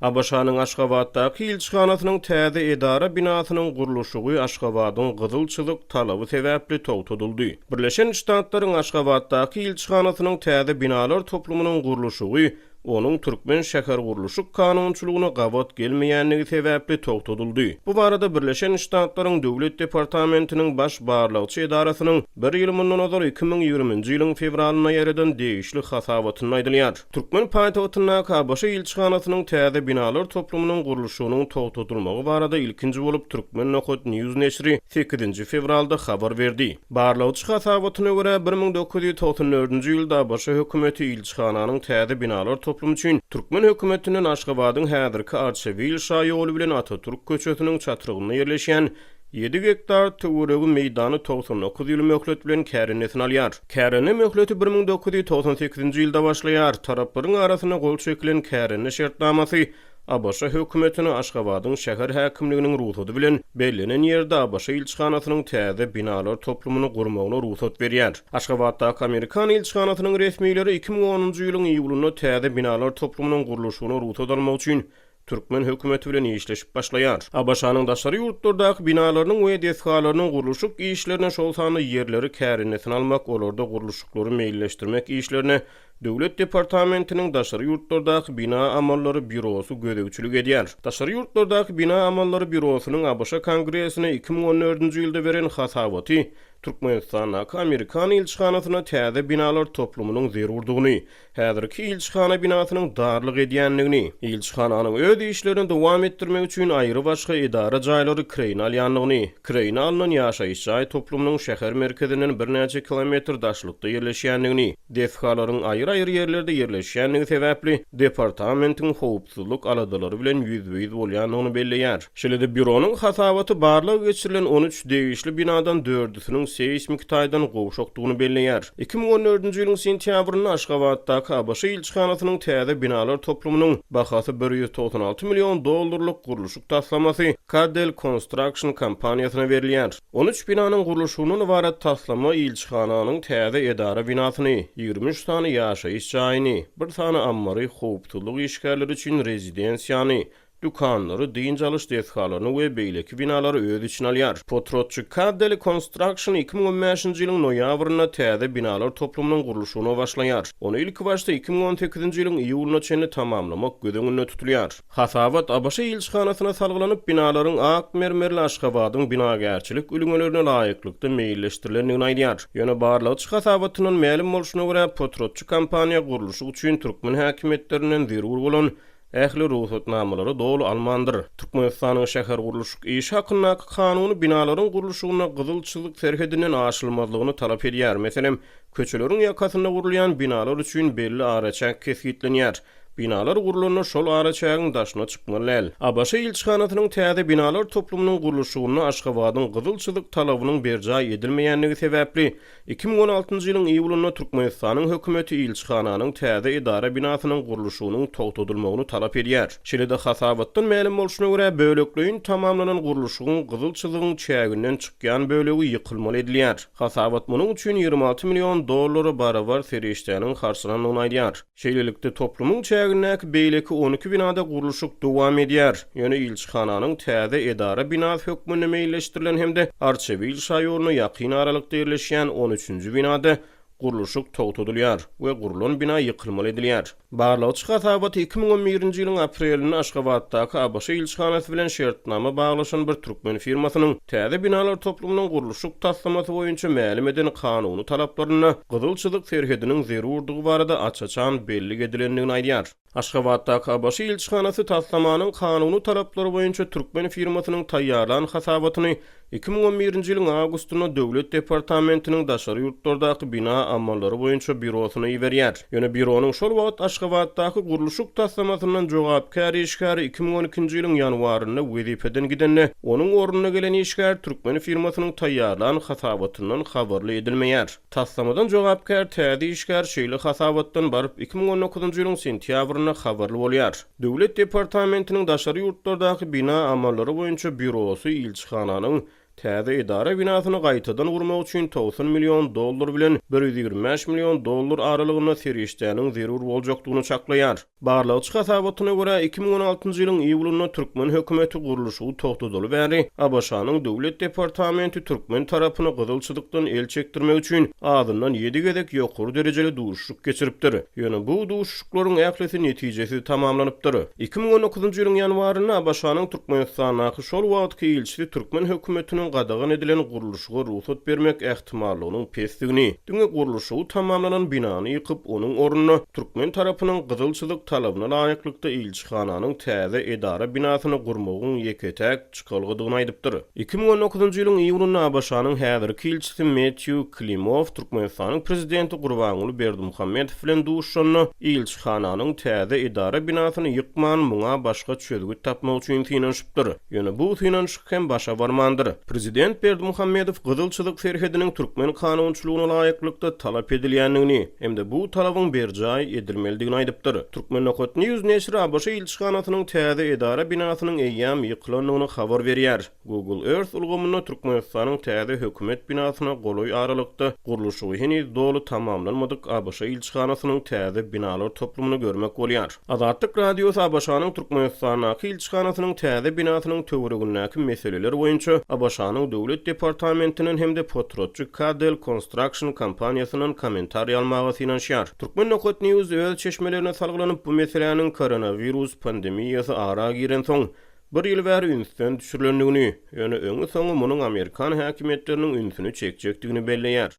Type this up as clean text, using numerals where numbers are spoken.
ABŞ-nyň Aşgabatdaky ilçihanasynyň täze edara binasynyň gurluşygy Aşgabatyň gydylçylyk talaby sebäpli togtadyldy. Birleşen Ştatlaryň Aşgabatdaky ilçihanasynyň täze binalar toplumynyň gurluşygy onuň Türkmen şähergurluşyk kanunçylygyna gabat gelmeýändigi sebäpli togtadyldy. Bu barada Birleşen Ştatlaryň Döwlet departamentiniň baş barlagçy edarasynyň 1 ýyl mundan ozal 2020-nji ýylyň fewralynda ýaýradan degişli hasabatynda aýdylýar. Turkmen paýtagtyndaky ABC ilçihanasynyň täze binalar toplumynyň gurluşygynyň togtadylmagy barada ilkinji bolup Turkmen.news neşri 8-nji fevralda habar berdi. Barlagçy hasabatyna görä 1994-nji ýylda ABC hökümeti ilçihananyň täze binalar toplum üçin Türkmen hökümetiniň Aşgabatyň häzirki arşivil şaýoly bilen Atatürk köçetiniň çatyrygyna ýerleşen 7 hektar töweregi meýdany 99 ýyl möhlet bilen kärenetini alýar. Kärene möhleti 1998-nji ýylda başlaýar. Taraplaryň arasyna gol çekilen kärene şertnamasy ABC hökümetini Aşgabatyň şäher häkimliginiň ruhsady bilen bellenen ýerde ABC ilçihanasynyň täze binalar toplumyny gurmagyna ruhsat berýär. Aşgabatdaky Amerikan ilçihanasynyň resmiýleri 2010-njy ýylyň iýulynda täze binalar toplumynyň gurulşygyna ruhsat almak üçin Türkmen hökümeti bilen işleşip başlaýar. ABC-nyň daşary ýurtlardaky binalarynyň we deshgalarynyň gurulşyk işlerine şol sany ýerleri kärenetini almak, olarda gurulşyklary meýilleşdirmek işlerine Döwlet departamentiniň daşary ýurtlardaky bina amallary bürosy gödäwçilik edýär. Daşary ýurtlardaky bina amallary bürosynyň ABC kongresine 2014-nji ýylda beren hasabaty Turkmenistanaky Amerikan ilçihanasyna täze binalar toplumynyň zerurdugyny, häzirki ilçihana binasynyň darlyk edýänligini, ilçihananyň öz işlerini dowam etdirmek üçin aýry başga edara jaýlary kreýin alýanlygyny, kreýin alynan ýaşaýyş jaý toplumynyň şäher merkezinden bir näçe kilometr daşlykda ýerleşýänligini, deshgalaryň aýry ýerlerde ýerleşýänligi sebäpli departamentiň howpsuzlyk aladylary bilen ýüzbeýiz bolýanlygyny belleýär. Şeýle büronuň hasabaty barlygy geçirilen 13 degişli binadan 4-üsiniň seýsmik taýdan gowşokdugyny belleýär. 2014-nji ýylyň sentýabrynda Aşgabatdaky ABC ilçihanasynyň täze binalar toplumynyň bahasy $196 milyon guruluşyk taslamasy Cadel Construction kompaniýasyna berilýär. 13 binanyň guruluşynyň ibaret taslama ilçihananyň täze edara binasyny, 23 sany ýaşaýyş jaýyny, bir sany ammary howpsuzlyk işgärleri üçin rezidensiýany, dukanlary, diýinjalyş deshgalaryny we beýleki binalary öz içine alýar. Potrotçy Cadel Construction 2015-nji ýylyň noýabrynda täze binalar toplumynyň gurulşygyna başlaýar. Onu ilk başda 2018-nji ýylyň iýulyna çenli tamamlamak gödüňünde tutulýar. Hasabat ABC ilçihanasyna salgylanyp binalaryň ak mermerli Aşgabatyň binagärçilik ülüňlerine laýyklykda meýilleşdirilendigini aýdýar. Ýöne barlagçy hasabatynyň ma'lum bolşyna görä Potrotçy kompaniýa gurulşy üçin Türkmen häkimetlerinden zerur bolan ähli ruhsatnamalary dolu almandyr. Türkmenistanyň şähergurluşyk iş hakyna kanuny binalaryň gurulşygyna gydylçylyk serhedinden aşylmazlygyny talap edýär. Meselem, köçeleriň ýakasynda gurulýan binalar üçin belli araçak kesgitlenýär. Binalar gurulanyna şol araçagyň daşyna çykmaly. ABC ilçihanasynyň täze binalar toplumynyň gurulşygyna Aşgabatyň gydylçylyk talabynyň berjaý edilmeýändigi sebäpli 2016-njy ýylyň iýulynda Türkmenistanyň hökümeti ilçihananyň täze edara binasynyň gurulşygynyň togtadylmagyny talap edýär. Şeýle-de hasabatdan ma'lum bolşyna görä bölekleýin tamamlanan gurulşygyň gydylçylygyň çäginden çykýan bölegi ýykylmaly edilýär. Hasabat munyň üçin $26 milyon barabar serişdäniň harçlanyny aýdýar. Şeýlelikde toplumyň çägindäki beýleki 12 binada gurulşyk dowam edýär. Ýöne ilçihananyň täze edara binasy hökmüne meýilleşdirilen hemde arşivil şaýolyna ýakyn aralykda ýerleşýän 13-nji binada gurulşyk togtadylýar we gurulan bina ýykylmaly edilýär. Barlagçy hasabaty 2011-nji ýylyň aprelinde Aşgabatdaky ABC ilçihanasy bilen şertnama baglaşan bir Türkmen firmasynyň täze binalar toplumynyň gurulşyk taslamasy boýunça ma'lum eden kanuny talaplaryna gydylçylyk serhediniň zerurdugy barada açaçan belli edilendigini aýdýar. Aşgabatdaky ABC ilçihanasy taslamanyň kanuny talaplary boýunça Türkmen firmasynyň taýýarlan hasabatyny 2011-nji ýylyň awgustynda Döwlet departamentiniň daşary ýurtlardaky bina amallary boýunça bürosyna ýeberýär. Ýöne büronuň şol wagt Aşgabatdaky gurulşyk taslamasyndan jogapkar işgär 2012-nji ýylyň ýanwarynda wezipeden gidenne, onuň ornuna gelen işgär Türkmen firmasynyň taýýarlan hasabatyndan habarly edilmeýär. Taslamadan jogapkar täze işgär şeýle hasabatdan baryp 2019-njy ýylyň sentýabrynda habarly bolýar. Döwlet departamentiniň daşary ýurtlardaky bina amallary boýunça bürosy ilçihananyň täze edara binasyny gaýtadan gurmak üçin $90 milyon bilen $125 milyon aralygyna serişdäniň zerur boljakdygyny çaklaýar. Barlagçy hasabatyna görä 2016-njy ýylyň iýulynda Türkmen hökümeti gurluşygy togtadyly bäri ABŞ-nyň Döwlet departamenti Türkmen tarapyny gydylçylykdan el çekdirmek üçin adyndan 7 gedek ýokary derejeli duşuşyk geçiripdir. Ýöne bu duşuşyklaryň ählisi netijesi tamamlanypdyr. 2019-njy ýylyň ýanwaryna ABŞ-nyň Turkmenistanaky şol wagtky ilçisi Türkmen hökümetiniň gadagan edilen gurluşyga ruhsat bermek ähtimallygynyň pesdigini, diňe gurluşygy tamamlanan binany ýykyp onuň ornuny Türkmen tarapynyň gydylçylyk talabyna laýyklykda ilçihananyň täze edara binasyny gurmagyň ýeketäk çykylgydygyny aýdypdyr. 2019-njy ýylyň iýulynda ABŞ-nyň häzirki ilçisi Matthew Klimov Türkmenistanyň prezidenti Gurbanuly Berdimuhammedow bilen duşuşany ilçihananyň täze edara binasyny ýykman muňa başga çözgüt tapmak üçin synanyşypdyr. Ýöne bu synanyşyk hem başa barmandyr. Prezident Berdimuhammedow gydylçylyk ferhediniň Türkmen kanunçylygyna laýyklykda talap edilýändigini hem-de bu talabyň berjaý edilmeligini aýdypdyr. Turkmen.news neşri ABŞ ilçihanasynyň täze edara binasynyň eýýam ýyklandygyny habar berýär. Google Earth ulgamyna Türkmenistanyň täze hökümet binasyna goloý aralykda gurluşygy heniz dolu tamamlanmadyk ABŞ ilçihanasynyň täze binalar toplumyny görmek bolýar. Azatlyk radiosu ABŞ-nyň Turkmenistanaky ilçihanasynyň täze binasynyň töweregindäki meseleler boýunça ABŞ-nyň Döwlet departamentiniň hem-de Potrotçy Cadel Construction kampaniýasynyň kommentariýa almagy synanşýar. Turkmen.news öz çeşmelerine salgylanyp bu meseleniň koronavirus pandemiýasy ara giren soň bir ýyl bäri ünsden düşürilendigini, ýöne öňü soňy munyň Amerikan häkimetleriniň ünsüni çekjekdigini belleýär.